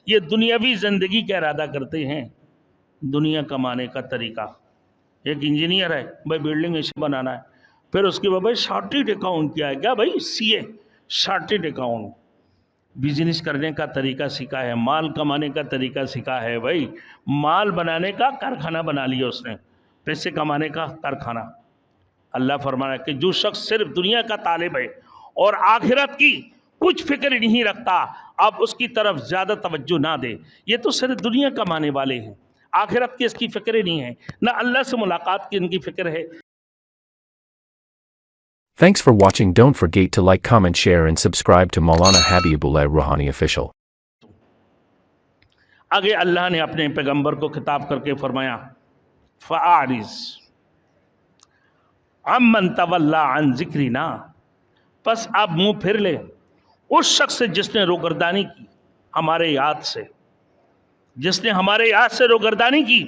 یہ دنیاوی زندگی کا ارادہ کرتے ہیں، دنیا کمانے کا طریقہ۔ ایک انجینئر ہے، بھائی بلڈنگ ایسے بنانا ہے، پھر اس کے بعد بھائی چارٹرڈ اکاؤنٹ کیا ہے، کیا بھائی سی اے، چارٹرڈ اکاؤنٹ۔ بزنس کرنے کا طریقہ سیکھا ہے، مال کمانے کا طریقہ سیکھا ہے، بھائی مال بنانے کا کارخانہ بنا لیا اس نے، پیسے کمانے کا کارخانہ۔ اللہ فرمانا ہے کہ جو شخص صرف دنیا کا طالب ہے اور آخرت کی کچھ فکر نہیں رکھتا، اب اس کی طرف زیادہ توجہ نہ دے، یہ تو صرف دنیا کمانے والے ہیں، آخرت کی اس کی فکر نہیں ہے، نہ اللہ سے ملاقات کی ان کی فکر ہے۔ Thanks for watching. Don't forget to like, comment, share and subscribe to Maulana Habibullah Rouhani Official. آگے اللہ نے اپنے پیغمبر کو خطاب کر کے فرمایا فَأَعْرِضْ عَمَّنْ تَوَلَّى عَنْ ذِكْرِنَا، پس اب منہ پھر لے اس شخص سے جس نے روگردانی کی ہمارے یاد سے، جس نے ہمارے یاد سے روگردانی کی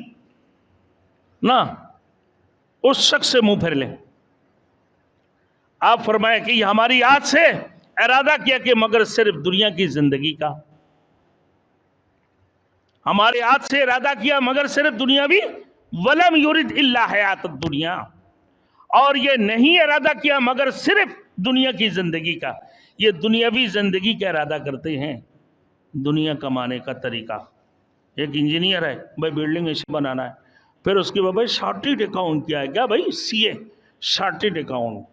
نا، اس شخص سے منہ پھر لے۔ آپ فرمایا کہ یہ ہماری یاد سے ارادہ کیا کہ مگر صرف دنیا کی زندگی کا، ہمارے یاد سے ارادہ کیا مگر صرف دنیاوی، وَلَمْ يُرِدْ إِلَّا حَيَاةَ الدُّنْيَا، اور یہ نہیں ارادہ کیا مگر صرف دنیا کی زندگی کا۔ یہ دنیاوی زندگی کا ارادہ کرتے ہیں، دنیا کمانے کا طریقہ۔ ایک انجینئر ہے، بھائی بلڈنگ ایسے بنانا ہے، پھر اس کے بعد بھائی چارٹرڈ اکاؤنٹ کیا ہے، کیا بھائی سی اے، چارٹرڈ اکاؤنٹ۔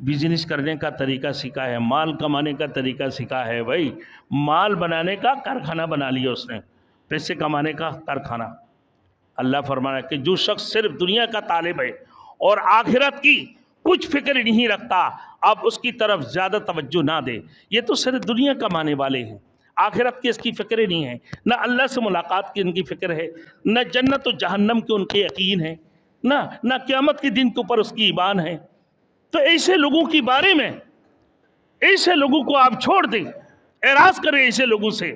بزنس کرنے کا طریقہ سیکھا ہے، مال کمانے کا طریقہ سیکھا ہے، بھائی مال بنانے کا کارخانہ بنا لیا اس نے، پیسے کمانے کا کارخانہ۔ اللہ فرمانا ہے کہ جو شخص صرف دنیا کا طالب ہے اور آخرت کی کچھ فکر نہیں رکھتا، اب اس کی طرف زیادہ توجہ نہ دے، یہ تو صرف دنیا کمانے والے ہیں، آخرت کی اس کی فکر نہیں ہے، نہ اللہ سے ملاقات کی ان کی فکر ہے، نہ جنت و جہنم کے ان کے یقین ہے، نہ قیامت کے دن کے اوپر اس کی ایمان ہے۔ تو ایسے لوگوں کی بارے میں، ایسے لوگوں کو آپ چھوڑ دیں، اعراض کریں ایسے لوگوں سے۔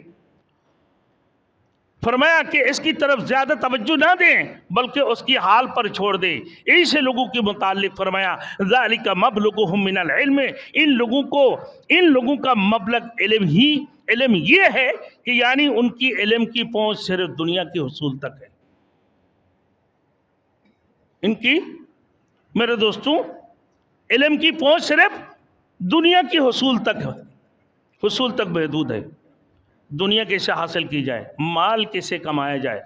فرمایا کہ اس کی طرف زیادہ توجہ نہ دیں بلکہ اس کی حال پر چھوڑ دیں۔ ایسے لوگوں کے متعلق فرمایا ذالک مبلغہم من العلم، ان لوگوں کا مبلغ علم یہ ہے کہ یعنی ان کی علم کی پہنچ صرف دنیا کے حصول تک ہے۔ ان کی، میرے دوستوں، علم کی پہنچ صرف دنیا کی حصول تک محدود ہے۔ دنیا کیسے حاصل کی جائے، مال کیسے کمایا جائے،